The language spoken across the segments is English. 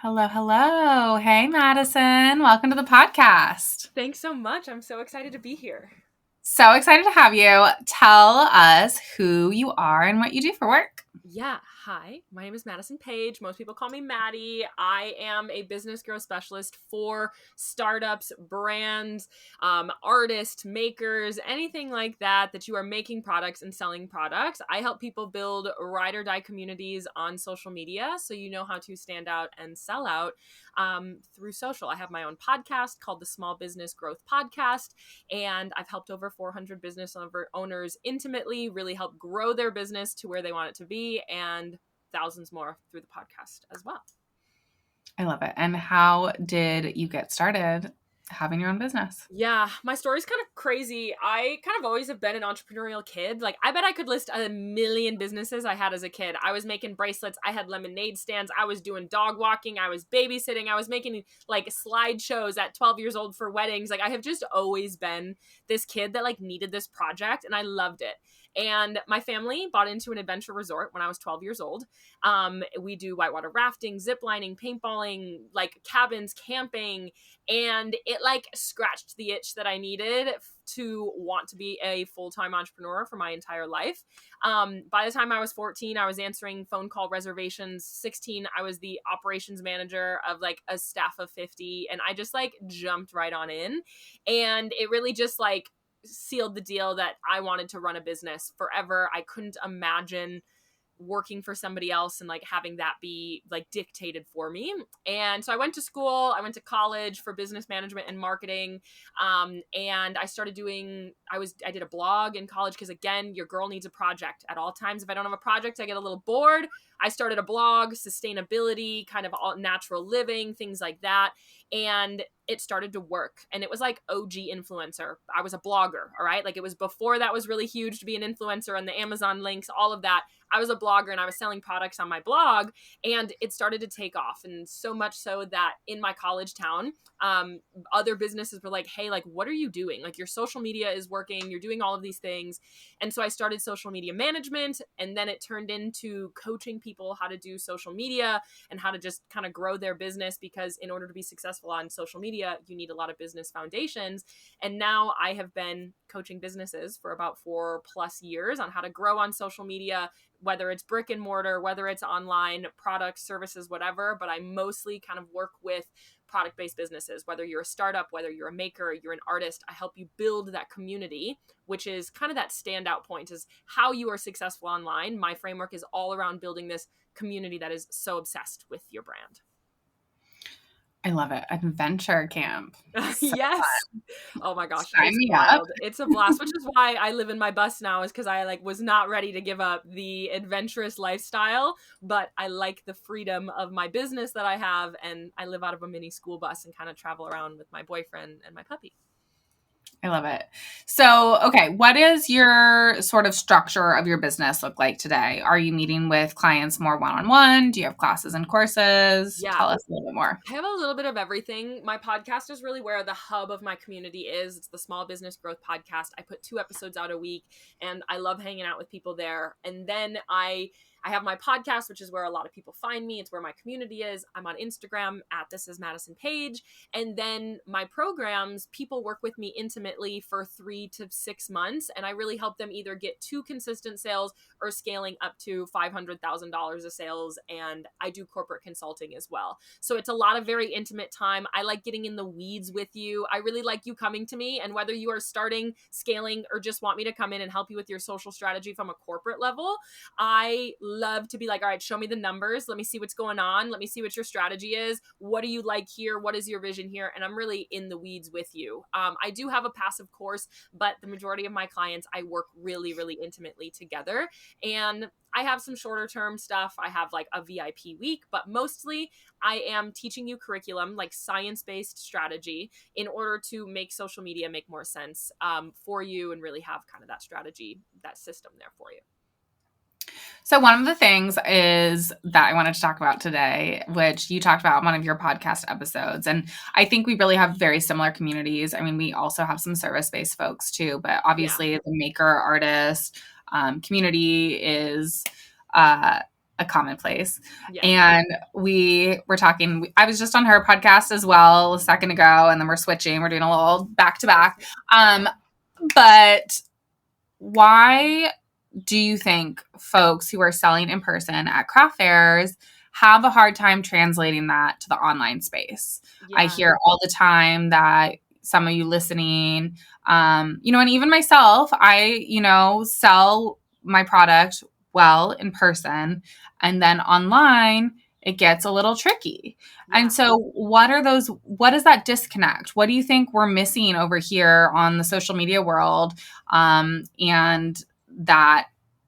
Hello, hello. Hey, Madison. Welcome to the podcast. Thanks so much. I'm so excited to be here. So excited to have you. Tell us who you are and what you do for work. Yeah. Hi, my name is Madison Paige. Most people call me Maddie. I am a business growth specialist for startups, brands, artists, makers, anything like that you are making products and selling products. I help people build ride or die communities on social media so you know how to stand out and sell out through social. I have my own podcast called the Small Business Growth Podcast, and I've helped over 400 business owners intimately really help grow their business to where they want it to be, and thousands more through the podcast as well. I love it. And how did you get started having your own business? Yeah, my story's kind of crazy. I kind of always have been an entrepreneurial kid. Like, I bet I could list a million businesses I had as a kid. I was making bracelets. I had lemonade stands. I was doing dog walking. I was babysitting. I was making like slideshows at 12 years old for weddings. Like, I have just always been this kid that like needed this project, and I loved it. And my family bought into an adventure resort when I was 12 years old. We do whitewater rafting, zip lining, paintballing, like cabins, camping, and it like scratched the itch that I needed to want to be a full-time entrepreneur for my entire life. By the time I was 14, I was answering phone call reservations. 16, I was the operations manager of like a staff of 50, and I just like jumped right on in, and it really just like sealed the deal that I wanted to run a business forever. I couldn't imagine working for somebody else and like having that be like dictated for me. And so I went to school, I went to college for business management and marketing. And I started doing, I did a blog in college because again, your girl needs a project at all times. If I don't have a project, I get a little bored. I started a blog, sustainability, kind of all natural living, things like that. And it started to work. And it was like OG influencer. I was a blogger, all right? Like it was before that was really huge to be an influencer and the Amazon links, all of that. I was a blogger and I was selling products on my blog, and it started to take off. And so much so that in my college town, other businesses were like, hey, like, what are you doing? Like your social media is working. You're doing all of these things. And so I started social media management, and then it turned into coaching people how to do social media and how to just kind of grow their business, because in order to be successful on social media, you need a lot of business foundations. And now I have been coaching businesses for about 4+ years on how to grow on social media, whether it's brick and mortar, whether it's online, products, services, whatever. But I mostly kind of work with product-based businesses, whether you're a startup, whether you're a maker, you're an artist. I help you build that community, which is kind of that standout point, is how you are successful online. My framework is all around building this community that is so obsessed with your brand. I love it. Adventure camp. So Yes. fun. Oh my gosh, Sign it's me up. wild. It's a blast, which is why I live in my bus now, is because I like was not ready to give up the adventurous lifestyle, but I like the freedom of my business that I have, and I live out of a mini school bus and kind of travel around with my boyfriend and my puppy. I love it. So, okay, what is your sort of structure of your business look like today? Are you meeting with clients more one-on-one? Do you have classes and courses? Yeah. Tell us a little bit more. I have a little bit of everything. My podcast is really where the hub of my community is. It's the Small Business Growth Podcast. I put 2 episodes out a week, and I love hanging out with people there. And then I have my podcast, which is where a lot of people find me. It's where my community is. I'm on Instagram at This Is Madison Paige. And then my programs, people work with me intimately for 3 to 6 months, and I really help them either get to consistent sales or scaling up to $500,000 of sales. And I do corporate consulting as well. So it's a lot of very intimate time. I like getting in the weeds with you. I really like you coming to me, and whether you are starting, scaling, or just want me to come in and help you with your social strategy from a corporate level, I love to be like, all right, show me the numbers. Let me see what's going on. Let me see what your strategy is. What do you like here? What is your vision here? And I'm really in the weeds with you. I do have a passive course, but the majority of my clients, I work really, really intimately together. And I have some shorter term stuff. I have like a VIP week, but mostly I am teaching you curriculum, like science-based strategy, in order to make social media make more sense for you, and really have kind of that strategy, that system there for you. So one of the things is that I wanted to talk about today, which you talked about in one of your podcast episodes. And I think we really have very similar communities. I mean, we also have some service-based folks too, but obviously the maker artist community is a commonplace. Yeah. And we were talking, I was just on her podcast as well a second ago, and then we're switching. We're doing a little back to back. But why do you think folks who are selling in person at craft fairs have a hard time translating that to the online space? I Yeah. hear all the time that some of you listening, and even myself, I, sell my product well in person, and then online it gets a little tricky. Yeah. And so what is that disconnect? What do you think we're missing over here on the social media world? And that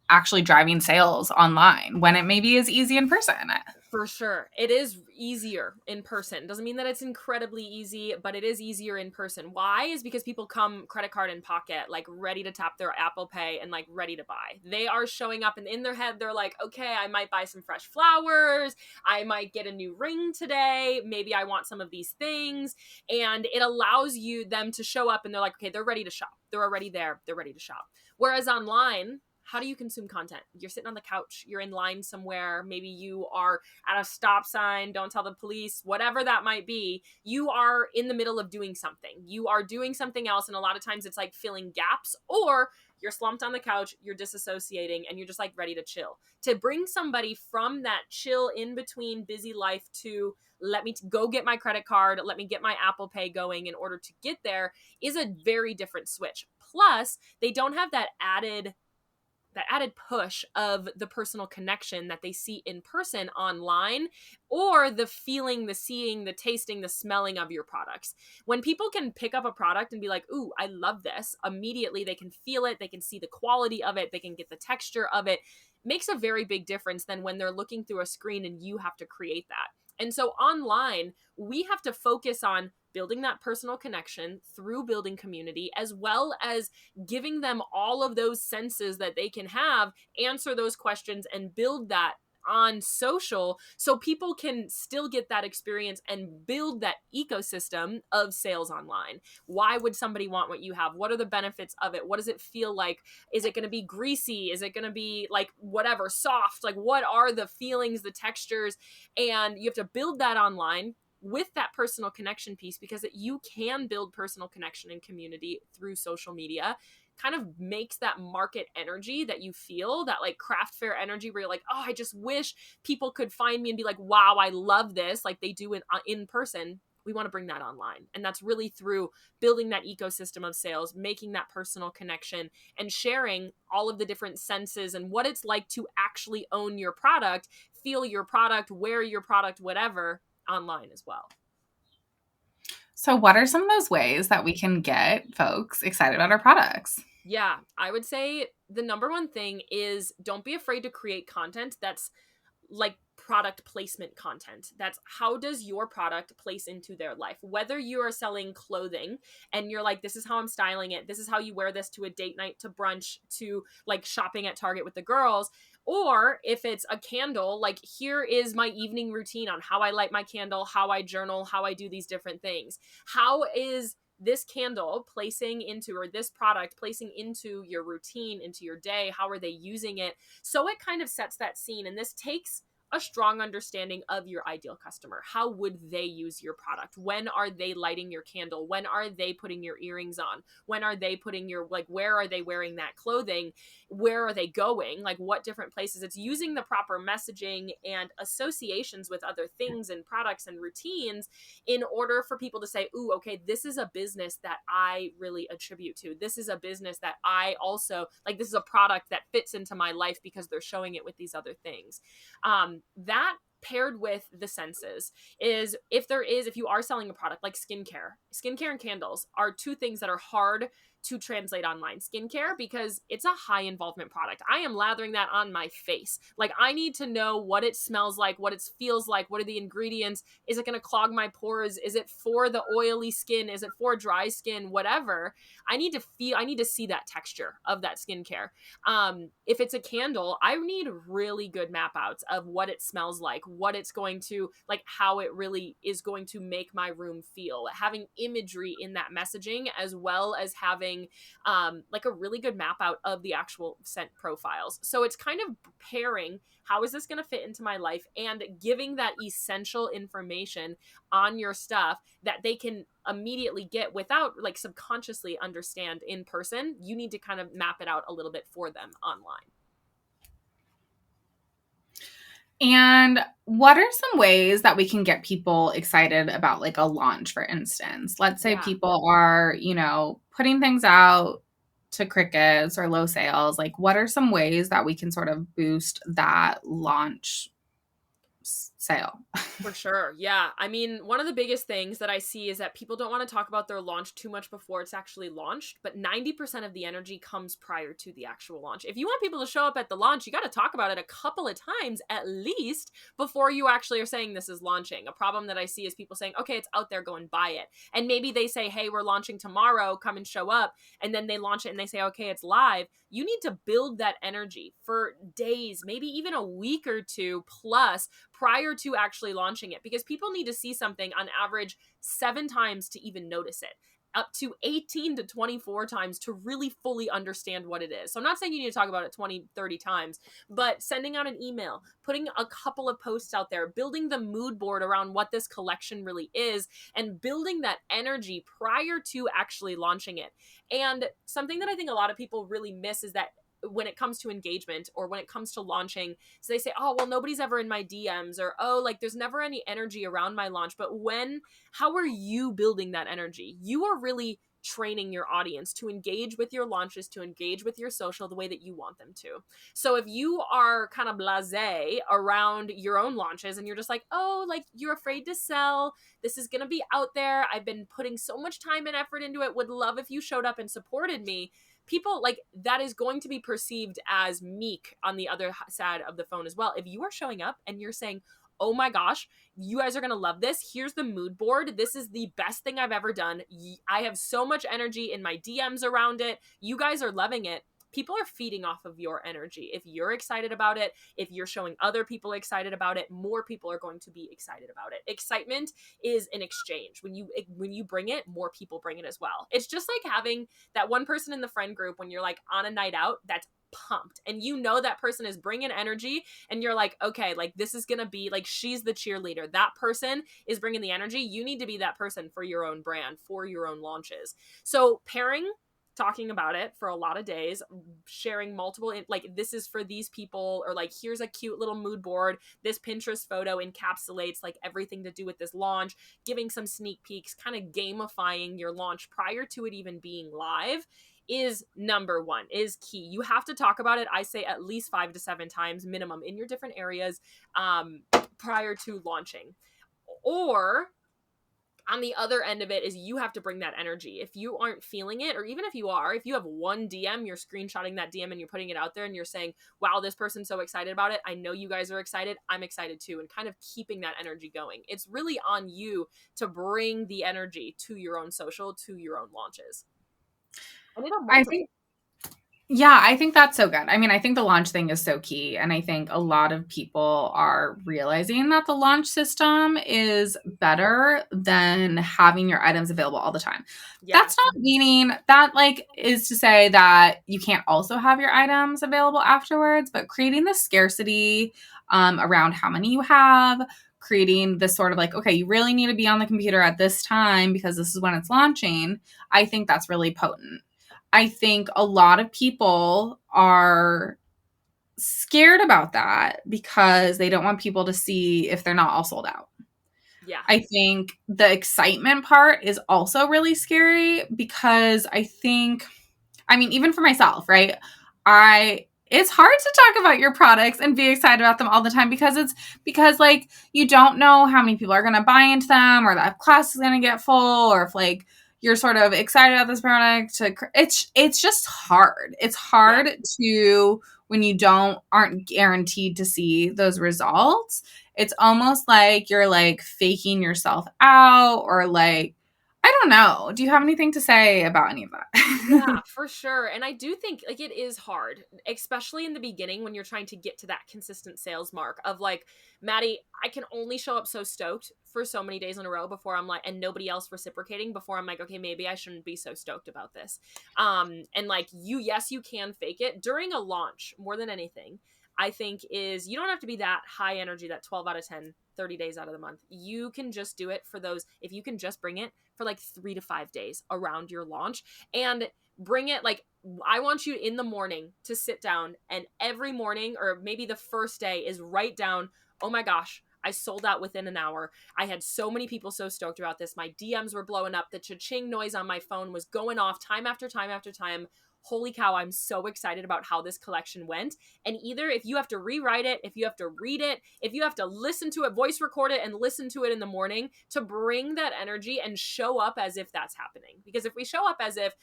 actually driving sales online when it maybe is easy in person? For sure. It is easier in person. Doesn't mean that it's incredibly easy, but it is easier in person. Why? Is because people come credit card in pocket, like ready to tap their Apple Pay and like ready to buy. They are showing up and in their head, they're like, okay, I might buy some fresh flowers. I might get a new ring today. Maybe I want some of these things. And it allows them to show up and they're like, okay, they're ready to shop. They're already there. They're ready to shop. Whereas online, how do you consume content? You're sitting on the couch, you're in line somewhere, maybe you are at a stop sign, don't tell the police, whatever that might be. You are in the middle of doing something. You are doing something else, and a lot of times it's like filling gaps, or you're slumped on the couch, you're disassociating, and you're just like ready to chill. To bring somebody from that chill in between busy life to let me go get my credit card, let me get my Apple Pay going in order to get there is a very different switch. Plus, they don't have that added push of the personal connection that they see in person online, or the feeling, the seeing, the tasting, the smelling of your products. When people can pick up a product and be like, ooh, I love this, immediately they can feel it, they can see the quality of it, they can get the texture of it, makes a very big difference than when they're looking through a screen and you have to create that. And so online, we have to focus on building that personal connection through building community, as well as giving them all of those senses that they can have, answer those questions, and build that on social so people can still get that experience and build that ecosystem of sales online. Why would somebody want what you have? What are the benefits of it? What does it feel like? Is it going to be greasy? Is it going to be like whatever, soft? Like what are the feelings, the textures? And you have to build that online with that personal connection piece, because you can build personal connection and community through social media. Kind of makes that market energy that you feel, that like craft fair energy where you're like, oh, I just wish people could find me and be like, wow, I love this, like they do in person. We want to bring that online. And that's really through building that ecosystem of sales, making that personal connection, and sharing all of the different senses and what it's like to actually own your product, feel your product, wear your product, whatever, online as well. So what are some of those ways that we can get folks excited about our products? Yeah, I would say the number one thing is don't be afraid to create content that's like product placement content. That's how does your product place into their life? Whether you are selling clothing and you're like, this is how I'm styling it, this is how you wear this to a date night, to brunch, to like shopping at Target with the girls, or if it's a candle, like here is my evening routine on how I light my candle, how I journal, how I do these different things. How is this candle placing into, or this product placing into your routine, into your day? How are they using it? So it kind of sets that scene. And this takes a strong understanding of your ideal customer. How would they use your product? When are they lighting your candle? When are they putting your earrings on? When are they putting your, like, where are they wearing that clothing? Where are they going? Like what different places? It's using the proper messaging and associations with other things and products and routines in order for people to say, ooh, okay, this is a business that I really attribute to. This is a business that I also, like, this is a product that fits into my life because they're showing it with these other things. That paired with the senses is if you are selling a product like skincare and candles are two things that are hard to translate online. Skincare, because it's a high involvement product. I am lathering that on my face. Like I need to know what it smells like, what it feels like, what are the ingredients? Is it going to clog my pores? Is it for the oily skin? Is it for dry skin? Whatever. I need to see that texture of that skincare. If it's a candle, I need really good map outs of what it smells like, what it's going to, like how it really is going to make my room feel. Having imagery in that messaging, as well as having getting like a really good map out of the actual scent profiles. So it's kind of pairing how is this going to fit into my life and giving that essential information on your stuff that they can immediately get without like subconsciously understand in person. You need to kind of map it out a little bit for them online. And what are some ways that we can get people excited about like a launch, for instance? Let's say Yeah. people are, putting things out to crickets or low sales. Like, what are some ways that we can sort of boost that launch sale? For sure. Yeah. I mean, one of the biggest things that I see is that people don't want to talk about their launch too much before it's actually launched, but 90% of the energy comes prior to the actual launch. If you want people to show up at the launch, you got to talk about it a couple of times at least before you actually are saying this is launching. A problem that I see is people saying, okay, it's out there, go and buy it. And maybe they say, hey, we're launching tomorrow, come and show up. And then they launch it and they say, okay, it's live. You need to build that energy for days, maybe even a week or two plus prior to actually launching it, because people need to see something on average 7 times to even notice it, up to 18 to 24 times to really fully understand what it is. So I'm not saying you need to talk about it 20, 30 times, but sending out an email, putting a couple of posts out there, building the mood board around what this collection really is, and building that energy prior to actually launching it. And something that I think a lot of people really miss is that when it comes to engagement or when it comes to launching, so they say, oh, well, nobody's ever in my DMs, or, oh, like there's never any energy around my launch. But how are you building that energy? You are really training your audience to engage with your launches, to engage with your social the way that you want them to. So if you are kind of blasé around your own launches and you're just like, oh, like you're afraid to sell, this is going to be out there, I've been putting so much time and effort into it, would love if you showed up and supported me, people like that is going to be perceived as meek on the other side of the phone as well. If you are showing up and you're saying, oh my gosh, you guys are going to love this. Here's the mood board. This is the best thing I've ever done. I have so much energy in my DMs around it. You guys are loving it. People are feeding off of your energy. If you're excited about it, if you're showing other people excited about it, more people are going to be excited about it. Excitement is an exchange. When you bring it, more people bring it as well. It's just like having that one person in the friend group when you're like on a night out that's pumped and you know that person is bringing energy and you're like, okay, like this is gonna be like, she's the cheerleader, that person is bringing the energy. You need to be that person for your own brand, for your own launches. So pairing, talking about it for a lot of days, sharing multiple, like this is for these people, or like here's a cute little mood board, this Pinterest photo encapsulates like everything to do with this launch, giving some sneak peeks, kind of gamifying your launch prior to it even being live is number one, is key. You have to talk about it, I say at least 5 to 7 times minimum in your different areas prior to launching. Or on the other end of it is you have to bring that energy. If you aren't feeling it, or even if you are, if you have one DM, you're screenshotting that DM and you're putting it out there and you're saying, wow, this person's so excited about it, I know you guys are excited, I'm excited too, and kind of keeping that energy going. It's really on you to bring the energy to your own social, to your own launches. And it'll multiply. I think that's so good. I mean, I think the launch thing is so key. And I think a lot of people are realizing that the launch system is better than having your items available all the time. Yeah. That's not meaning that like is to say that you can't also have your items available afterwards, but creating the scarcity around how many you have, creating this sort of like, okay, you really need to be on the computer at this time because this is when it's launching. I think that's really potent. I think a lot of people are scared about that because they don't want people to see if they're not all sold out. Yeah. I think the excitement part is also really scary because I mean, even for myself, right? It's hard to talk about your products and be excited about them all the time because like you don't know how many people are going to buy into them, or that class is going to get full, or if like you're sort of excited about this product. It's just hard. It's hard to, when you aren't guaranteed to see those results. It's almost like you're like faking yourself out, or like I don't know. Do you have anything to say about any of Yeah, that? for sure. And I do think like it is hard, especially in the beginning when you're trying to get to that consistent sales mark of like, Maddie, I can only show up so stoked for so many days in a row before I'm like, and nobody else reciprocating before I'm like, okay, maybe I shouldn't be so stoked about this. And like yes, you can fake it during a launch more than anything. I think is you don't have to be that high energy, that 12 out of 10, 30 days out of the month. You can just do it for those, if you can just bring it for like 3 to 5 days around your launch and bring it like I want you in the morning to sit down and every morning or maybe the first day is write down, oh my gosh, I sold out within an hour. I had so many people so stoked about this. My DMs were blowing up. The cha-ching noise on my phone was going off time after time after time. Holy cow, I'm so excited about how this collection went. And either if you have to rewrite it, if you have to read it, if you have to listen to it, voice record it and listen to it in the morning to bring that energy and show up as if that's happening. Because if we show up as if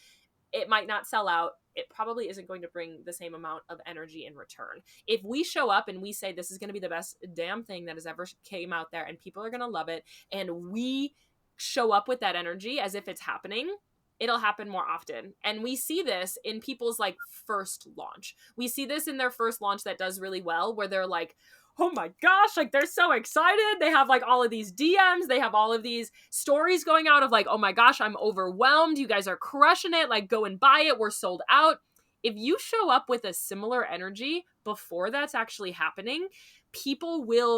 it might not sell out, it probably isn't going to bring the same amount of energy in return. If we show up and we say this is going to be the best damn thing that has ever came out there and people are going to love it, and we show up with that energy as if it's happening, it'll happen more often. And we see this in people's like first launch. We see this in their first launch that does really well where they're like, oh my gosh, like they're so excited. They have like all of these DMs. They have all of these stories going out of like, oh my gosh, I'm overwhelmed. You guys are crushing it. Like, go and buy it. We're sold out. If you show up with a similar energy before that's actually happening, it'll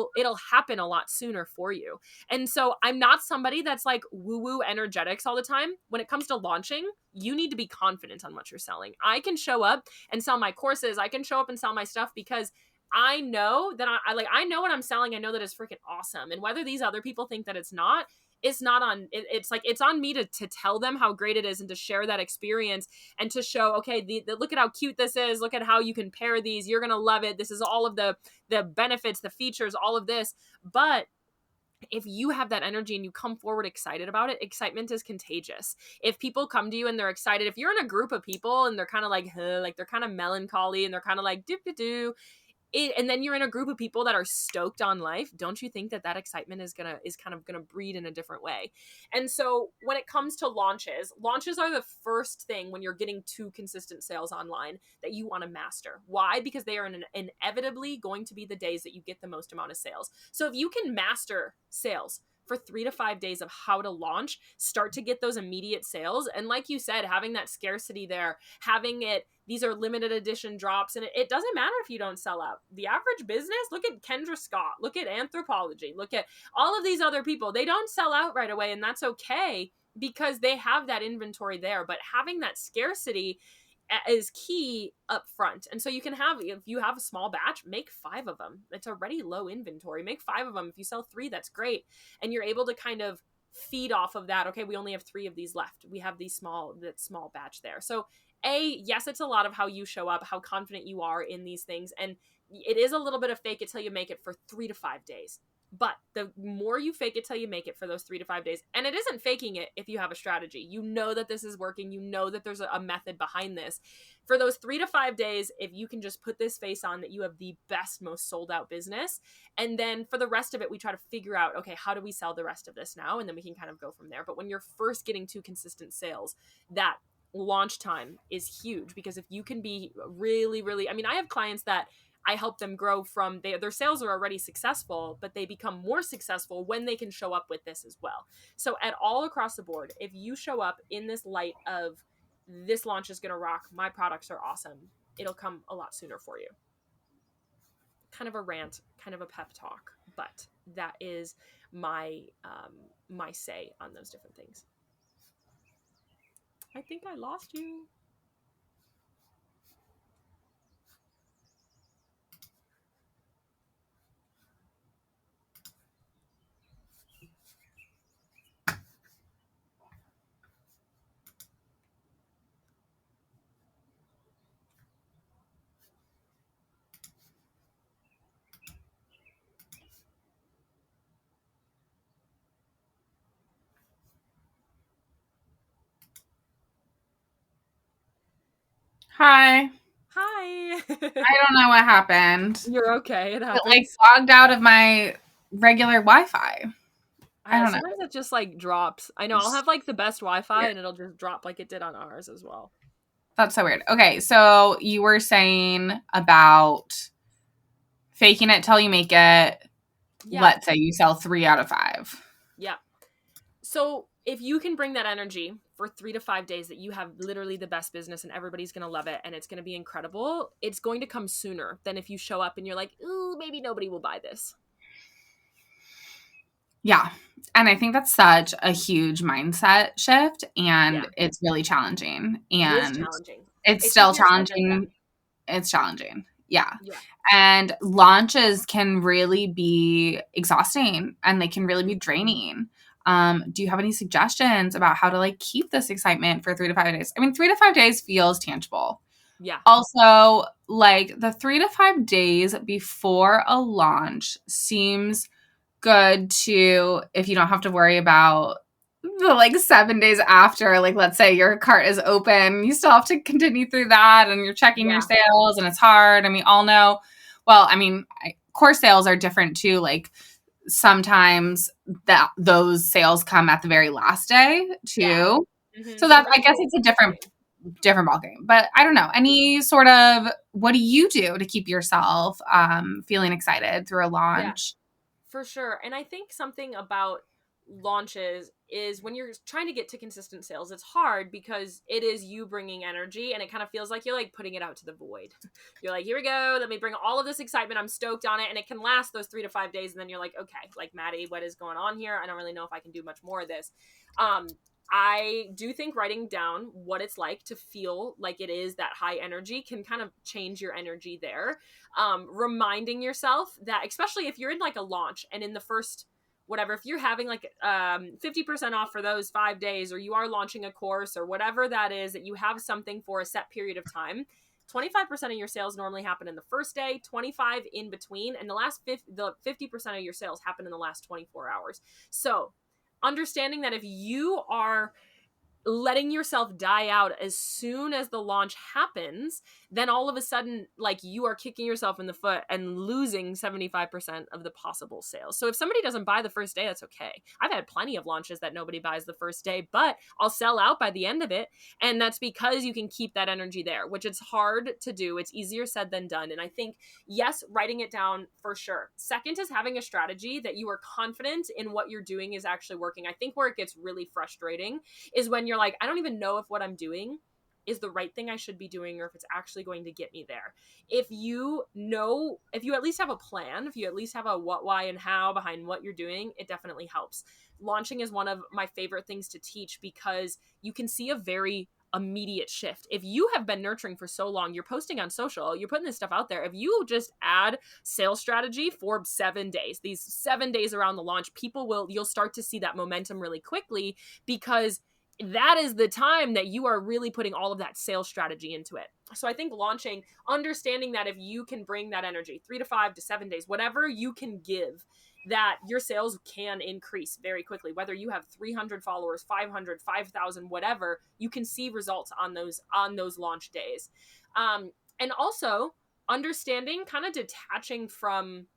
happen a lot sooner for you. And so I'm not somebody that's like woo woo energetics all the time. When it comes to launching, you need to be confident on what you're selling. I can show up and sell my courses. I can show up and sell my stuff because I know that I know what I'm selling. I know that it's freaking awesome. And whether these other people think that it's not on it's like it's on me to tell them how great it is and to share that experience and to show, okay, look at how cute this is. Look at how you can pair these. You're going to love it. This is all of the benefits, the features, all of this. But if you have that energy and you come forward excited about it, excitement is contagious. If people come to you and they're excited, if you're in a group of people and they're kind of like, huh, like they're kind of melancholy and they're kind of like dip doo and then you're in a group of people that are stoked on life, don't you think that excitement is kind of gonna breed in a different way? And so when it comes to launches are the first thing when you're getting to consistent sales online that you want to master. Why? Because they are inevitably going to be the days that you get the most amount of sales. So if you can master sales for 3 to 5 days of how to launch, start to get those immediate sales. And like you said, having that scarcity there, having it, these are limited edition drops, and it doesn't matter if you don't sell out. The average business, look at Kendra Scott, look at Anthropology, look at all of these other people. They don't sell out right away, and that's okay because they have that inventory there. But having that scarcity is key up front. And so you can have, if you have a small batch, make 5 of them. It's already low inventory. Make 5 of them. If you sell 3, that's great. And you're able to kind of feed off of that. Okay, we only have 3 of these left. We have that small batch there. So yes, it's a lot of how you show up, how confident you are in these things. And it is a little bit of fake it till you make it for 3 to 5 days. But the more you fake it till you make it for those 3 to 5 days, and it isn't faking it if you have a strategy. You know that this is working. You know that there's a method behind this. For those 3 to 5 days, if you can just put this face on that you have the best, most sold out business, and then for the rest of it, we try to figure out, okay, how do we sell the rest of this now? And then we can kind of go from there. But when you're first getting to consistent sales, that launch time is huge because if you can be really, really, I mean, I have clients that I help them grow from their sales are already successful, but they become more successful when they can show up with this as well. So at all across the board, if you show up in this light of this launch is going to rock, my products are awesome, it'll come a lot sooner for you. Kind of a rant, kind of a pep talk, but that is my my say on those different things. I think I lost you. Hi. Hi. I don't know what happened. You're okay. It It happens. like logged out of my regular Wi-Fi. I don't know. Sometimes it just like drops. I know I'll have like the best Wi-Fi and it'll just drop like it did on ours as well. That's so weird. Okay, so you were saying about faking it till you make it. Yeah. Let's say you sell 3 out of 5. Yeah. So if you can bring that energy for 3 to 5 days that you have literally the best business and everybody's going to love it and it's going to be incredible, it's going to come sooner than if you show up and you're like, ooh, maybe nobody will buy this. Yeah. And I think that's such a huge mindset shift, and Yeah. it's really challenging. It is And challenging. it's It's still easier said than done. challenging. It's challenging. Yeah. Yeah. And launches can really be exhausting and they can really be Mhm. draining. Do you have any suggestions about how to like keep this excitement for 3 to 5 days? I mean, 3 to 5 days feels tangible. Yeah. Also, like the 3 to 5 days before a launch seems good to, if you don't have to worry about the like 7 days after, like let's say your cart is open, you still have to continue through that and you're checking your Yeah. sales and it's hard. And we all know, well, I mean, core sales are different too. Like sometimes that those sales come at the very last day too. Yeah. So It that, I really guess is it's a different ballgame. But I don't know. Any sort of, what do you do to keep yourself feeling excited through a Yeah. launch? For sure. And I think something about launches is when you're trying to get to consistent sales, it's hard because it is you bringing energy and it kind of feels like you're like putting it out to the void. You're like, here we go. Let me bring all of this excitement. I'm stoked on it. And it can last those 3 to 5 days. And then you're like, okay, like Maddie, what is going on here? I don't really know if I can do much more of this. I do think writing down what it's like to feel like it is that high energy can kind of change your energy there. Reminding yourself that, especially if you're in like a launch and in the first whatever, if you're having like 50% off for those 5 days, or you are launching a course or whatever that is, that you have something for a set period of time, 25% of your sales normally happen in the first day, 25 in between, and the 50% of your sales happen in the last 24 hours. So understanding that if you are letting yourself die out as soon as the launch happens, then all of a sudden, like, you are kicking yourself in the foot and losing 75% of the possible sales. So if somebody doesn't buy the first day, that's okay. I've had plenty of launches that nobody buys the first day, but I'll sell out by the end of it. And that's because you can keep that energy there, which it's hard to do. It's easier said than done. And I think, yes, writing it down for sure. Second is having a strategy that you are confident in what you're doing is actually working. I think where it gets really frustrating is when you're like, I don't even know if what I'm doing is the right thing I should be doing or if it's actually going to get me there. If you at least have a plan, if you at least have a what, why, and how behind what you're doing, it definitely helps. Launching is one of my favorite things to teach because you can see a very immediate shift. If you have been nurturing for so long, you're posting on social, you're putting this stuff out there. If you just add sales strategy for 7 days, these 7 days around the launch, you'll start to see that momentum really quickly because that is the time that you are really putting all of that sales strategy into it. So I think launching, understanding that if you can bring that energy 3 to 5 to 7 days, whatever you can give, that your sales can increase very quickly. Whether you have 300 followers, 500, 5,000, whatever, you can see results on those launch days. And also understanding, kind of detaching from,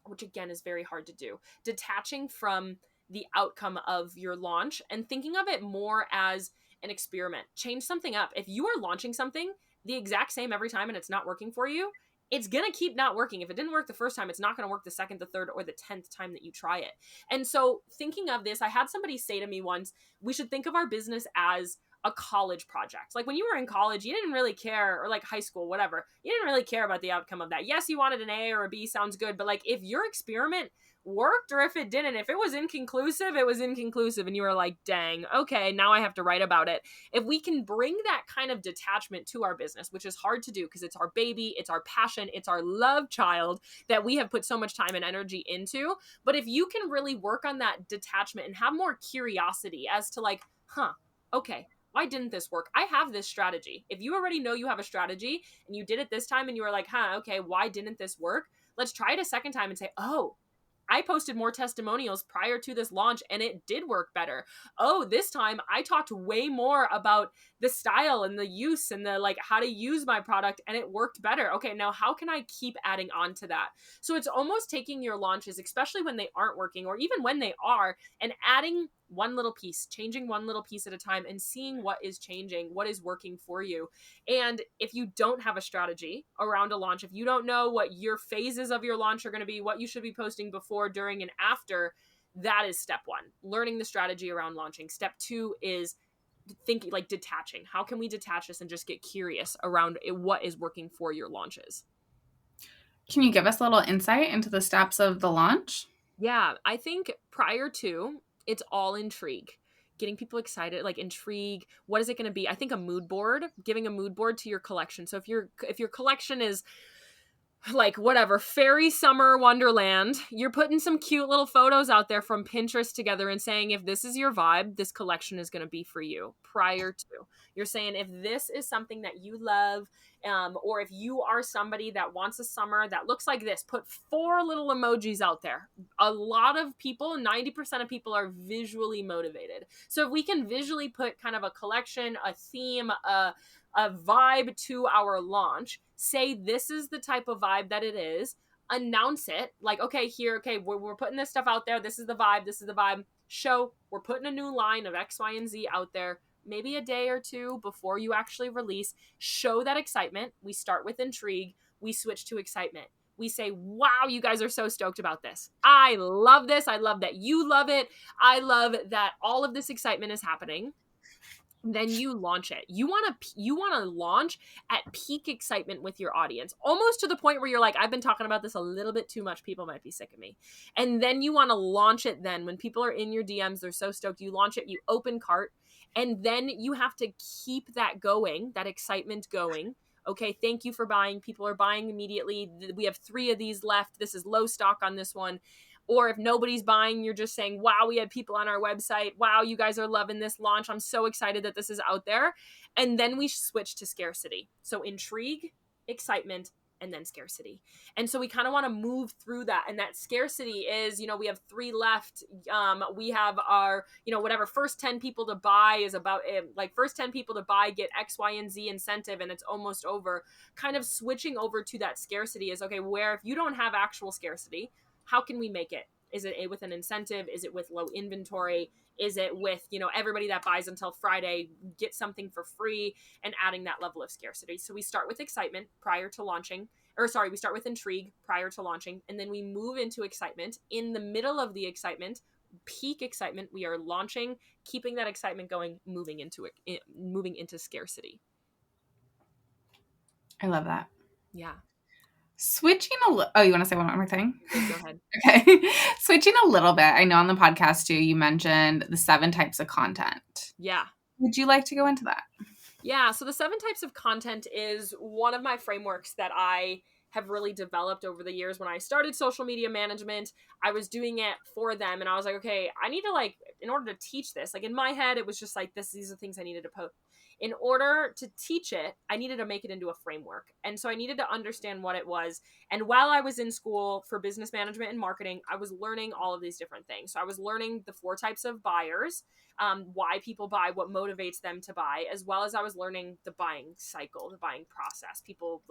which again is very hard to do, detaching from the outcome of your launch and thinking of it more as an experiment. Change something up. If you are launching something the exact same every time and it's not working for you, it's going to keep not working. If it didn't work the first time, it's not going to work the second, the third, or the 10th time that you try it. And so thinking of this, I had somebody say to me once, we should think of our business as a college project. Like when you were in college, you didn't really care, or like high school, whatever, you didn't really care about the outcome of that. Yes, you wanted an A or a B, sounds good. But like if your experiment worked or if it didn't, if it was inconclusive, it was inconclusive. And you were like, dang, okay, now I have to write about it. If we can bring that kind of detachment to our business, which is hard to do because it's our baby, it's our passion, it's our love child that we have put so much time and energy into. But if you can really work on that detachment and have more curiosity as to like, okay, why didn't this work? I have this strategy. If you already know you have a strategy and you did it this time and you were like, okay, why didn't this work? Let's try it a second time and say, oh, I posted more testimonials prior to this launch and it did work better. Oh, this time I talked way more about the style and the use and the like how to use my product and it worked better. Okay, now how can I keep adding on to that? So it's almost taking your launches, especially when they aren't working or even when they are, and adding one little piece, changing one little piece at a time and seeing what is changing, what is working for you. And if you don't have a strategy around a launch, if you don't know what your phases of your launch are going to be, what you should be posting before, during, and after, that is step one, learning the strategy around launching. Step two is thinking, like, detaching. How can we detach this and just get curious around what is working for your launches? Can you give us a little insight into the steps of the launch? Yeah, I think prior to, it's all intrigue. Getting people excited, like intrigue. What is it going to be? I think a mood board, giving a mood board to your collection. So if your collection is like whatever, fairy summer wonderland, you're putting some cute little photos out there from Pinterest together and saying, if this is your vibe, this collection is going to be for you. Prior to, you're saying, if this is something that you love, or if you are somebody that wants a summer that looks like this, put 4 little emojis out there. A lot of people, 90% of people, are visually motivated. So if we can visually put kind of a collection, a theme, a vibe to our launch, say this is the type of vibe that it is, announce it, like, okay, here, okay, we're putting this stuff out there, this is the vibe, show we're putting a new line of X, Y, and Z out there, maybe a day or two before you actually release. Show that excitement. We start with intrigue, we switch to excitement. We say, wow, you guys are so stoked about this. I love this. I love that you love it. I love that all of this excitement is happening. Then you launch it. You want to launch at peak excitement with your audience, almost to the point where you're like, I've been talking about this a little bit too much, people might be sick of me. And then you want to launch it. Then when people are in your DMs, they're so stoked, you launch it, you open cart, and then you have to keep that going, that excitement going. Okay, thank you for buying. People are buying immediately. We have 3 of these left. This is low stock on this one. Or if nobody's buying, you're just saying, wow, we had people on our website. Wow, you guys are loving this launch. I'm so excited that this is out there. And then we switch to scarcity. So intrigue, excitement, and then scarcity. And so we kind of want to move through that. And that scarcity is, we have 3 left. We have our, whatever, first 10 people to buy is about it. Like first 10 people to buy get X, Y, and Z incentive, and it's almost over. Kind of switching over to that scarcity is, okay, where if you don't have actual scarcity, how can we make it? Is it with an incentive? Is it with low inventory? Is it with, everybody that buys until Friday get something for free, and adding that level of scarcity? So we start with excitement prior to launching, we start with intrigue prior to launching, and then we move into excitement. In the middle of the excitement, peak excitement, we are launching, keeping that excitement going, moving into scarcity. I love that. Yeah. Switching oh, you want to say one more thing? Go ahead. Okay. Switching a little bit. I know on the podcast too, you mentioned the 7 types of content. Yeah. Would you like to go into that? Yeah. So the 7 types of content is one of my frameworks that I have really developed over the years. When I started social media management, I was doing it for them. And I was like, okay, I need to, in order to teach this, in my head, it was just like, these are things I needed to post. In order to teach it, I needed to make it into a framework. And so I needed to understand what it was. And while I was in school for business management and marketing, I was learning all of these different things. So I was learning the 4 types of buyers, why people buy, what motivates them to buy, as well as I was learning the buying cycle, the buying process. People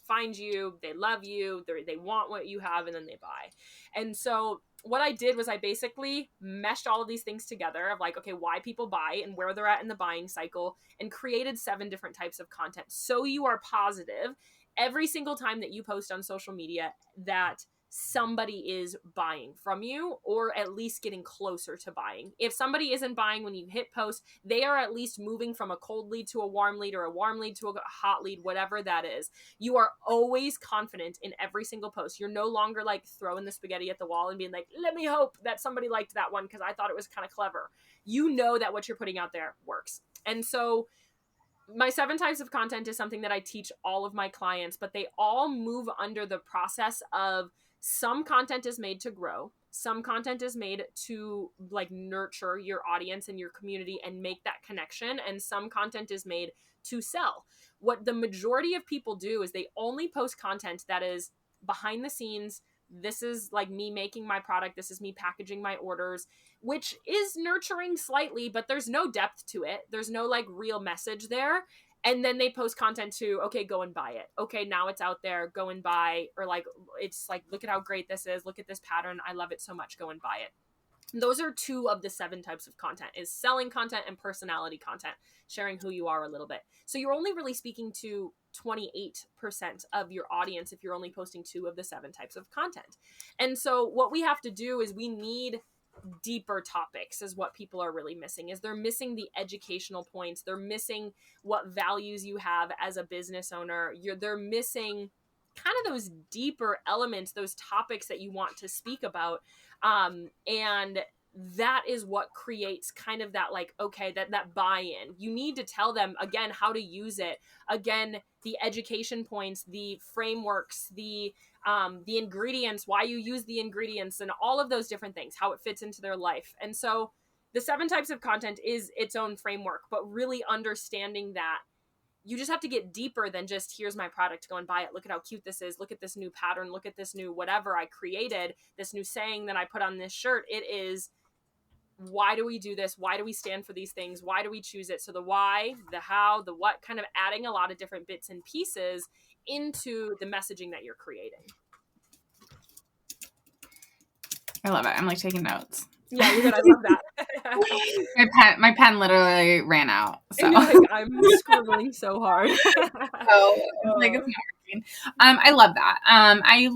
find you, they love you, they want what you have, and then they buy. And so what I did was I basically meshed all of these things together of okay, why people buy and where they're at in the buying cycle, and created 7 different types of content. So you are positive every single time that you post on social media that somebody is buying from you, or at least getting closer to buying. If somebody isn't buying when you hit post, they are at least moving from a cold lead to a warm lead, or a warm lead to a hot lead, whatever that is. You are always confident in every single post. You're no longer throwing the spaghetti at the wall and being let me hope that somebody liked that one because I thought it was kind of clever. You know that what you're putting out there works. And so my 7 types of content is something that I teach all of my clients, but they all move under the process of some content is made to grow. Some content is made to nurture your audience and your community and make that connection. And some content is made to sell. What the majority of people do is they only post content that is behind the scenes, this is like me making my product. This is me packaging my orders, which is nurturing slightly, but there's no depth to it. There's no like real message there. And then they post content to, okay, go and buy it. Okay, now it's out there, go and buy. Or like, it's like, look at how great this is. Look at this pattern. I love it so much. Go and buy it. Those are 2 of the 7 types of content, is selling content and personality content, sharing who you are a little bit. So you're only really speaking to 28% of your audience if you're only posting 2 of the 7 types of content. And so what we have to do is we need deeper topics, is what people are really missing. Is they're missing the educational points. They're missing what values you have as a business owner. They're missing kind of those deeper elements, those topics that you want to speak about. And that is what creates kind of that, like, okay, that buy-in. You need to tell them, again, how to use it. Again, the education points, the frameworks, the ingredients, why you use the ingredients, and all of those different things, how it fits into their life. And so the 7 types of content is its own framework, but really understanding that you just have to get deeper than just, here's my product, go and buy it. Look at how cute this is. Look at this new pattern. Look at this new whatever I created, this new saying that I put on this shirt. It is, why do we do this? Why do we stand for these things? Why do we choose it? So the why, the how, the what, kind of adding a lot of different bits and pieces into the messaging that you're creating. I love it. I'm like taking notes. Yeah, you're good. I love my that. pen literally ran out. So like, I'm scribbling so hard. like, it's not working. I love that. I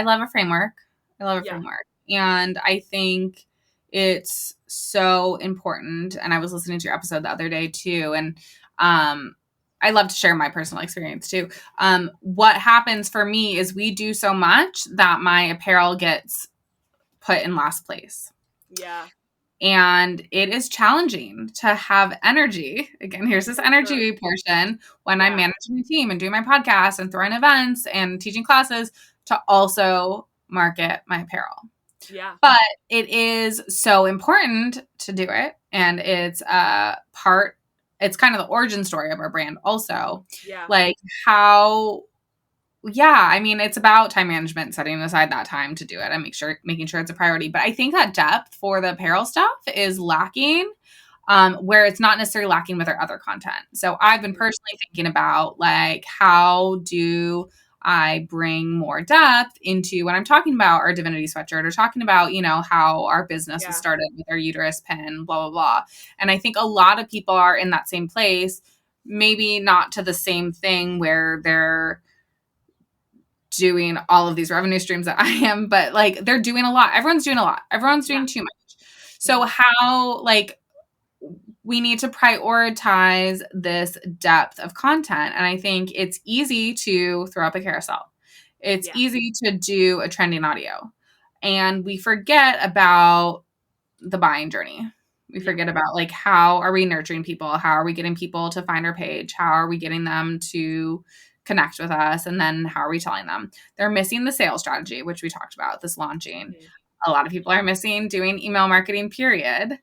love a framework. I love a framework. And I think it's so important. And I was listening to your episode the other day too. And I love to share my personal experience too. What happens for me is we do so much that my apparel gets put in last place. Yeah. And it is challenging to have energy. Again, here's this energy portion when I'm managing a team and doing my podcast and throwing events and teaching classes, to also market my apparel. Yeah. But it is so important to do it. And it's it's kind of the origin story of our brand also. Yeah. Like how, I mean, it's about time management, setting aside that time to do it and making sure it's a priority. But I think that depth for the apparel stuff is lacking, where it's not necessarily lacking with our other content. So I've been personally thinking about, like, how do I bring more depth into when I'm talking about our divinity sweatshirt, or talking about, how our business was started with our uterus pin, blah, blah, blah. And I think a lot of people are in that same place, maybe not to the same thing where they're doing all of these revenue streams that I am, but like they're doing a lot. Everyone's doing a lot. Everyone's doing too much. So how, like, we need to prioritize this depth of content. And I think it's easy to throw up a carousel. It's easy to do a trending audio. And we forget about the buying journey. We forget about, like, how are we nurturing people? How are we getting people to find our page? How are we getting them to connect with us? And then how are we telling them? They're missing the sales strategy, which we talked about, this launching. A lot of people are missing doing email marketing, period.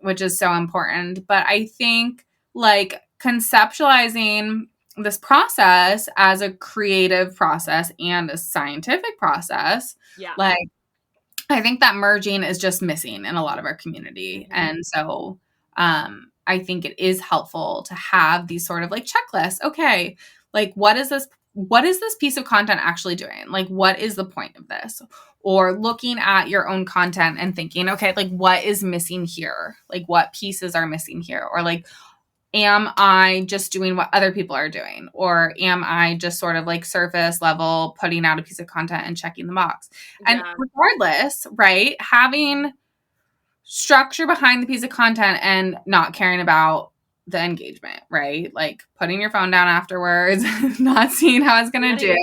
Which is so important. But I think, like, conceptualizing this process as a creative process and a scientific process, like, I think that merging is just missing in a lot of our community. And so I think it is helpful to have these sort of, like, checklists. Okay, like, what is this piece of content actually doing? Like, what is the point of this? Or looking at your own content and thinking, okay, like, what is missing here? Like, what pieces are missing here? Or, like, am I just doing what other people are doing? Or am I just sort of, like, surface level putting out a piece of content and checking the box? And regardless, right, having structure behind the piece of content and not caring about the engagement, right? Like, putting your phone down afterwards, not seeing how it's going to do.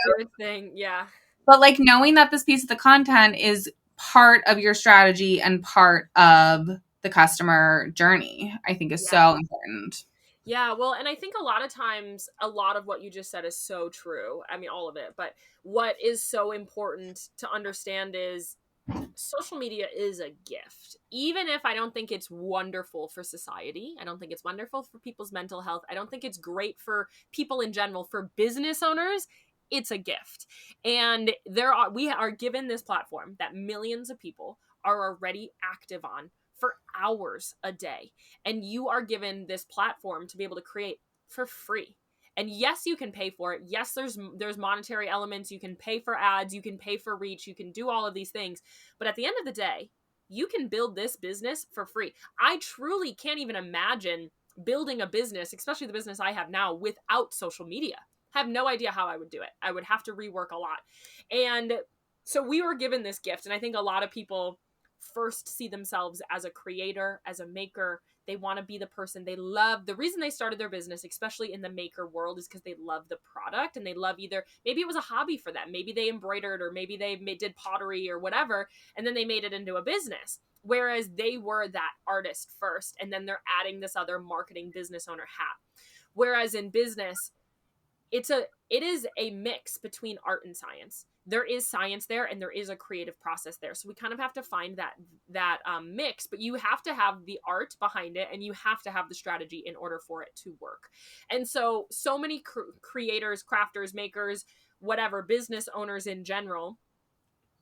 But, like, knowing that this piece of the content is part of your strategy and part of the customer journey, I think is so important. Yeah, well, and I think a lot of times, a lot of what you just said is so true. I mean, all of it. But what is so important to understand is social media is a gift. Even if I don't think it's wonderful for society, I don't think it's wonderful for people's mental health, I don't think it's great for people in general, for business owners, it's a gift. And we are given this platform that millions of people are already active on for hours a day. And you are given this platform to be able to create for free. And yes, you can pay for it. Yes, there's monetary elements. You can pay for ads, you can pay for reach, you can do all of these things. But at the end of the day, you can build this business for free. I truly can't even imagine building a business, especially the business I have now, without social media. I have no idea how I would do it. I would have to rework a lot. And so we were given this gift, and I think a lot of people first see themselves as a creator, as a maker. They want to be the person they love. The reason they started their business, especially in the maker world, is because they love the product, and they love either, maybe it was a hobby for them. Maybe they embroidered, or maybe they did pottery or whatever, and then they made it into a business. Whereas they were that artist first, and then they're adding this other marketing business owner hat. Whereas in business, it is a mix between art and science. There is science there, and there is a creative process there. So we kind of have to find that mix, but you have to have the art behind it, and you have to have the strategy in order for it to work. And so many creators, crafters, makers, whatever, business owners in general,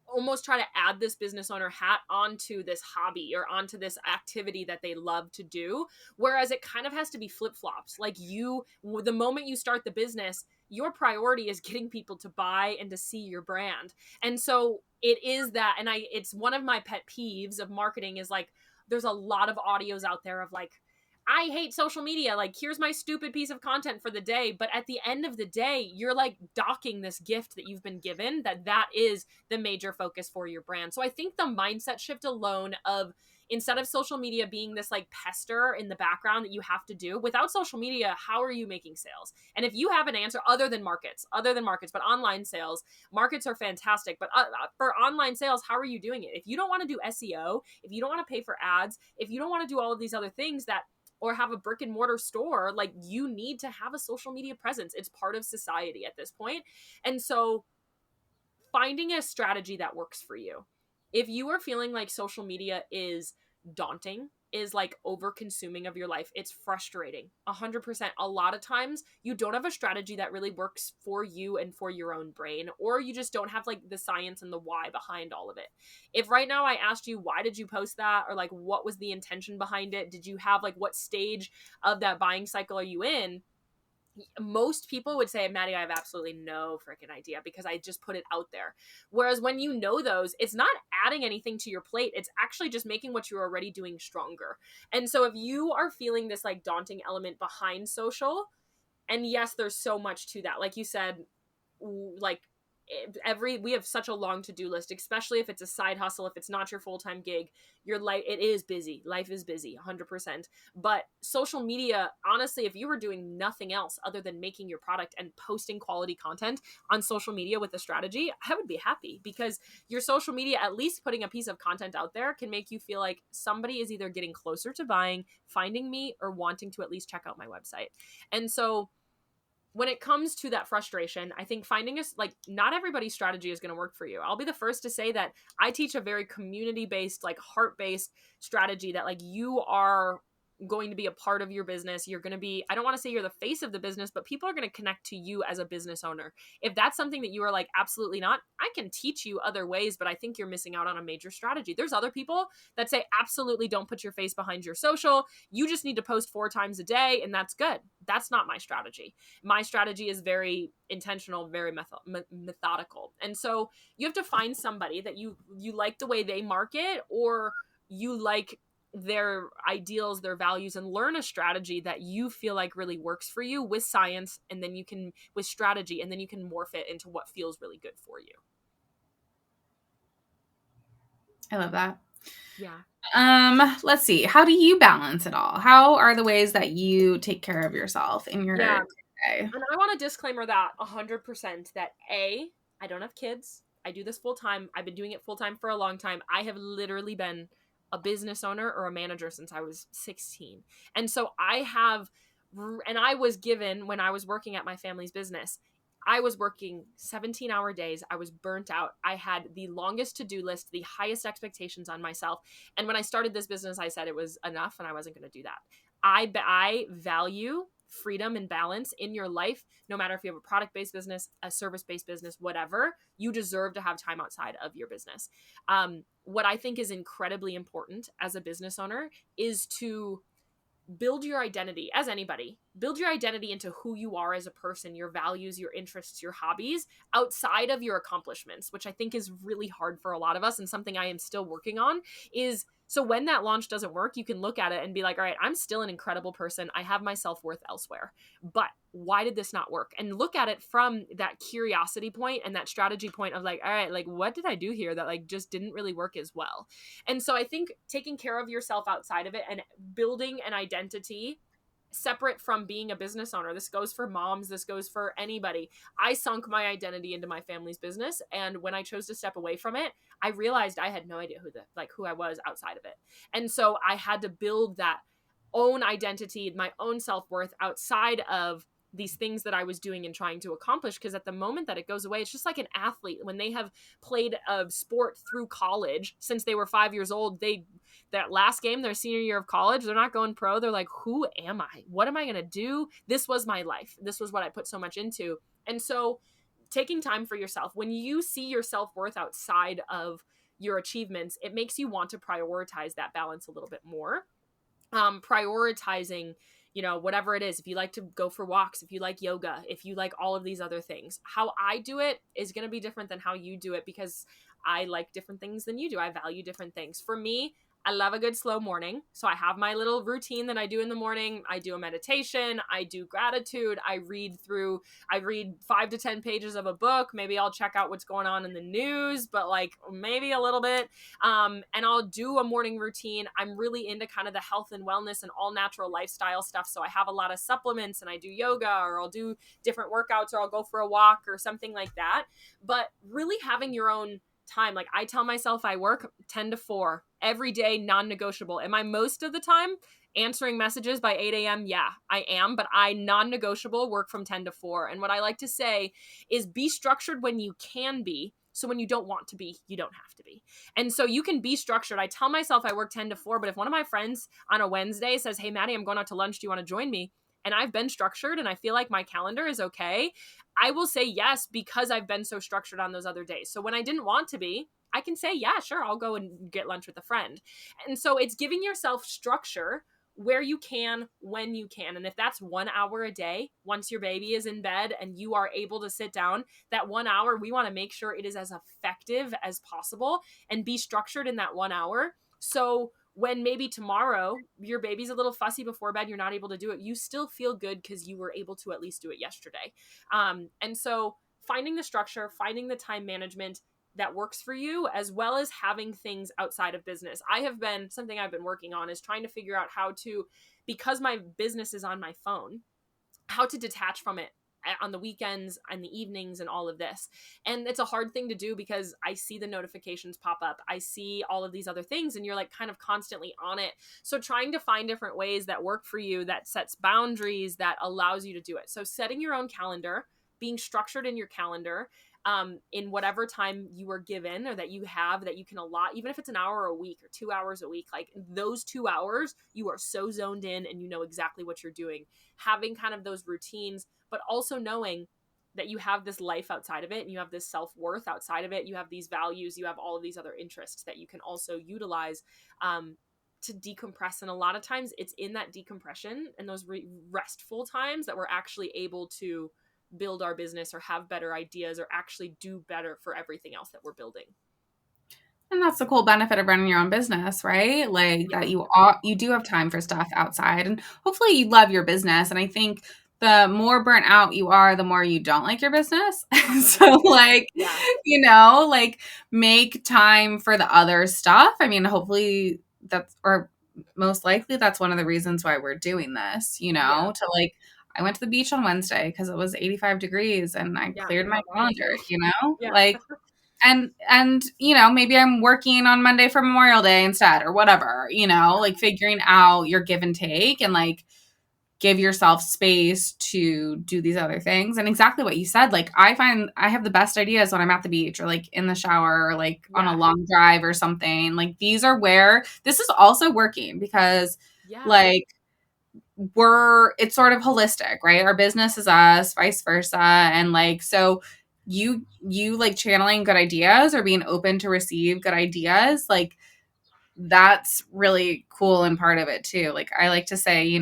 almost try to add this business owner hat onto this hobby or onto this activity that they love to do. Whereas it kind of has to be flip-flops. Like the moment you start the business, your priority is getting people to buy and to see your brand. And so it is that, and it's one of my pet peeves of marketing is like, there's a lot of audios out there of like, I hate social media. Like, here's my stupid piece of content for the day. But at the end of the day, you're like docking this gift that you've been given, that is the major focus for your brand. So I think the mindset shift alone of, instead of social media being this like pester in the background that you have to do, without social media, how are you making sales? And if you have an answer other than markets, but online sales, markets are fantastic. But for online sales, how are you doing it? If you don't want to do SEO, if you don't want to pay for ads, if you don't want to do all of these other things or have a brick and mortar store, like, you need to have a social media presence. It's part of society at this point. And so finding a strategy that works for you. If you are feeling like social media is daunting, is like over consuming of your life, it's frustrating. 100%. A lot of times you don't have a strategy that really works for you and for your own brain, or you just don't have like the science and the why behind all of it. If right now I asked you, why did you post that? Or like, what was the intention behind it? Did you have like, what stage of that buying cycle are you in? Most people would say, Maddie, I have absolutely no freaking idea, because I just put it out there. Whereas when you know those, it's not adding anything to your plate. It's actually just making what you're already doing stronger. And so if you are feeling this like daunting element behind social, and yes, there's so much to that. Like you said, like we have such a long to-do list, especially if it's a side hustle, if it's not your full-time gig. Your life, it is busy. Life is busy, 100%. But social media, honestly, if you were doing nothing else other than making your product and posting quality content on social media with a strategy, I would be happy, because your social media, at least putting a piece of content out there, can make you feel like somebody is either getting closer to buying, finding me, or wanting to at least check out my website. And so when it comes to that frustration, I think finding like, not everybody's strategy is going to work for you. I'll be the first to say that I teach a very community-based, like heart-based strategy that like, you are going to be a part of your business. You're going to be, I don't want to say you're the face of the business, but people are going to connect to you as a business owner. If that's something that you are like, absolutely not, I can teach you other ways, but I think you're missing out on a major strategy. There's other people that say, absolutely don't put your face behind your social. You just need to post 4 times a day, and that's good. That's not my strategy. My strategy is very intentional, very methodical. And so you have to find somebody that you like the way they market, or you like their ideals, their values, and learn a strategy that you feel like really works for you with science, and then you can, with strategy, and then you can morph it into what feels really good for you. I love that. Yeah. Let's see. How do you balance it all? How are the ways that you take care of yourself in your day? And I want a disclaimer that 100% that I don't have kids. I do this full time. I've been doing it full time for a long time. I have literally been a business owner or a manager since I was 16. And so I was given, when I was working at my family's business, I was working 17-hour days. I was burnt out. I had the longest to-do list, the highest expectations on myself. And when I started this business, I said it was enough and I wasn't going to do that. I value freedom and balance in your life, no matter if you have a product-based business, a service-based business, whatever, you deserve to have time outside of your business. What I think is incredibly important as a business owner is to build your identity, as anybody, build your identity into who you are as a person, your values, your interests, your hobbies, outside of your accomplishments, which I think is really hard for a lot of us, and something I am still working on. Is so when that launch doesn't work, you can look at it and be like, all right, I'm still an incredible person. I have my self-worth elsewhere. But why did this not work? And look at it from that curiosity point and that strategy point of like, all right, like what did I do here that like just didn't really work as well? And so I think taking care of yourself outside of it and building an identity separate from being a business owner. This goes for moms, this goes for anybody. I sunk my identity into my family's business, and when I chose to step away from it, I realized I had no idea who I was outside of it. And so I had to build that own identity, my own self-worth outside of these things that I was doing and trying to accomplish. Because at the moment that it goes away, it's just like an athlete when they have played a sport through college since they were 5 years old. That last game, their senior year of college, they're not going pro. They're like, who am I? What am I going to do? This was my life. This was what I put so much into. And so taking time for yourself, when you see your self-worth outside of your achievements, it makes you want to prioritize that balance a little bit more. Prioritizing, whatever it is, if you like to go for walks, if you like yoga, if you like all of these other things, how I do it is going to be different than how you do it, because I like different things than you do. I value different things. For me, I love a good slow morning. So I have my little routine that I do in the morning. I do a meditation. I do gratitude. I read 5 to 10 pages of a book. Maybe I'll check out what's going on in the news, but like maybe a little bit. And I'll do a morning routine. I'm really into kind of the health and wellness and all natural lifestyle stuff. So I have a lot of supplements, and I do yoga, or I'll do different workouts, or I'll go for a walk or something like that. But really having your own time. Like I tell myself I work 10 to 4 every day, non-negotiable. Am I most of the time answering messages by 8 a.m.? Yeah, I am, but I non-negotiable work from 10 to 4. And what I like to say is be structured when you can be. So when you don't want to be, you don't have to be. And so you can be structured. I tell myself I work 10 to 4, but if one of my friends on a Wednesday says, hey, Maddie, I'm going out to lunch. Do you want to join me? And I've been structured and I feel like my calendar is okay, I will say yes, because I've been so structured on those other days. So when I didn't want to be, I can say, yeah, sure, I'll go and get lunch with a friend. And so it's giving yourself structure where you can, when you can. And if that's 1 hour a day, once your baby is in bed and you are able to sit down, that 1 hour, we want to make sure it is as effective as possible and be structured in that 1 hour. So when maybe tomorrow your baby's a little fussy before bed, you're not able to do it, you still feel good because you were able to at least do it yesterday. And so finding the structure, finding the time management that works for you, as well as having things outside of business. Something I've been working on is trying to figure out how to, because my business is on my phone, how to detach from it on the weekends and the evenings and all of this. And it's a hard thing to do because I see the notifications pop up. I see all of these other things and you're like kind of constantly on it. So trying to find different ways that work for you, that sets boundaries, that allows you to do it. So setting your own calendar, being structured in your calendar, in whatever time you are given or that you have, that you can allot, even if it's an hour a week or 2 hours a week, like those 2 hours, you are so zoned in and you know exactly what you're doing. Having kind of those routines, but also knowing that you have this life outside of it and you have this self-worth outside of it. You have these values, you have all of these other interests that you can also utilize to decompress. And a lot of times it's in that decompression and those restful times that we're actually able to build our business or have better ideas or actually do better for everything else that we're building. And that's the cool benefit of running your own business, right? Like Yeah. that you do have time for stuff outside, and hopefully you love your business. And I think the more burnt out you are, the more you don't like your business. So like, Yeah. like make time for the other stuff. I mean, hopefully or most likely that's one of the reasons why we're doing this, Yeah. to like, I went to the beach on Wednesday because it was 85 degrees and I Yeah, cleared we my love that for calendar, you. Yeah. like, and maybe I'm working on Monday for Memorial Day instead or whatever, like figuring out your give and take and like give yourself space to do these other things. And exactly what you said, like I find I have the best ideas when I'm at the beach or like in the shower or like on a Yeah. long drive or something. Like these are where this is also working because Yeah. like it's sort of holistic, right? Our business is us, vice versa. And like, so you like channeling good ideas or being open to receive good ideas, like that's really cool and part of it too. Like I like to say,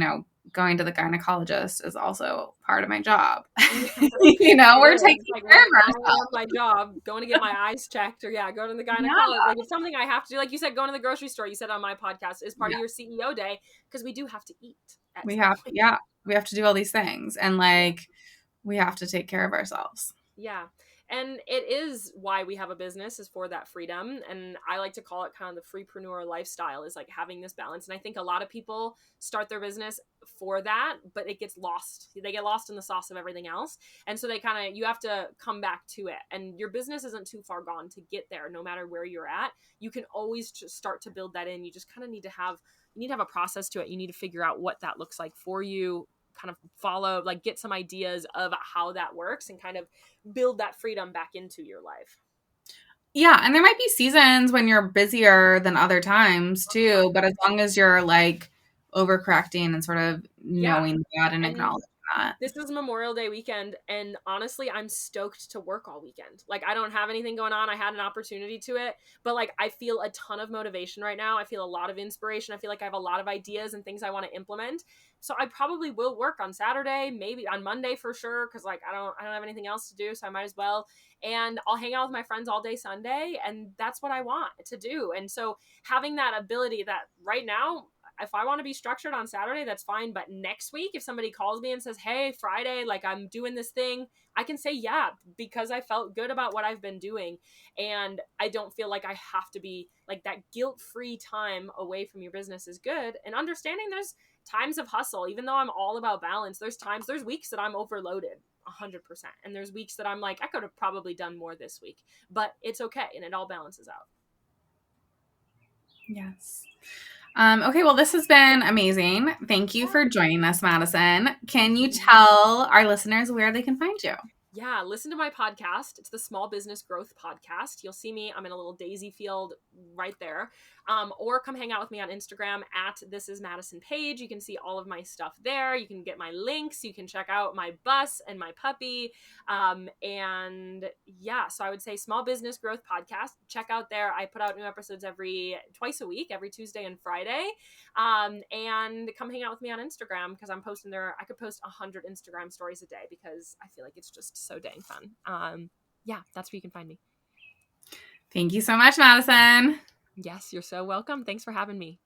going to the gynecologist is also part of my job. Yeah, We're it is. taking It's like care one of hour of ourselves. my job, going to get my eyes checked, or yeah, go to the Yeah. gynecologist. Like it's something I have to do. Like you said, going to the grocery store. You said on my podcast is part Yeah. of your CEO day because we do have to eat at We some have, point. yeah, we have to do all these things. And like, we have to take care of ourselves. Yeah. And it is why we have a business is for that freedom. And I like to call it kind of the freepreneur lifestyle is like having this balance. And I think a lot of people start their business for that, but it gets lost. They get lost in the sauce of everything else. And so you have to come back to it. And your business isn't too far gone to get there, no matter where you're at. You can always just start to build that in. You just kind of need to have a process to it. You need to figure out what that looks like for you, kind of follow, like get some ideas of how that works and kind of build that freedom back into your life. Yeah, and there might be seasons when you're busier than other times too, but as long as you're like overcorrecting and sort of Yeah. knowing that and And acknowledging that. this is Memorial Day weekend, and honestly, I'm stoked to work all weekend. Like, I don't have anything going on. I had an opportunity to it, but like, I feel a ton of motivation right now. I feel a lot of inspiration. I feel like I have a lot of ideas and things I want to implement. So I probably will work on Saturday, maybe on Monday for sure, because like I don't have anything else to do, so I might as well. And I'll hang out with my friends all day Sunday, and that's what I want to do. And so having that ability that right now, if I want to be structured on Saturday, that's fine. But next week, if somebody calls me and says, hey, Friday, like I'm doing this thing, I can say yeah, because I felt good about what I've been doing. And I don't feel like I have to be like that guilt-free time away from your business is good. And understanding there's times of hustle, even though I'm all about balance, there's weeks that I'm overloaded 100%. And there's weeks that I'm like, I could have probably done more this week, but it's okay. And it all balances out. Yes. Okay, well, this has been amazing. Thank you Yeah. for joining us, Madison. Can you Mhm. tell our listeners where they can find you? Yeah, listen to my podcast. It's the Small Business Growth Podcast. You'll see me. I'm in a little daisy field right there. Or come hang out with me on Instagram at This Is Madison Paige. You can see all of my stuff there. You can get my links. You can check out my bus and my puppy. And yeah, so I would say Small Business Growth Podcast. Check out there. I put out new episodes twice a week, every Tuesday and Friday. And come hang out with me on Instagram because I'm posting there. I could post 100 Instagram stories a day because I feel like it's just so dang fun. Yeah, that's where you can find me. Thank you so much, Madison. Yes, you're so welcome. Thanks for having me.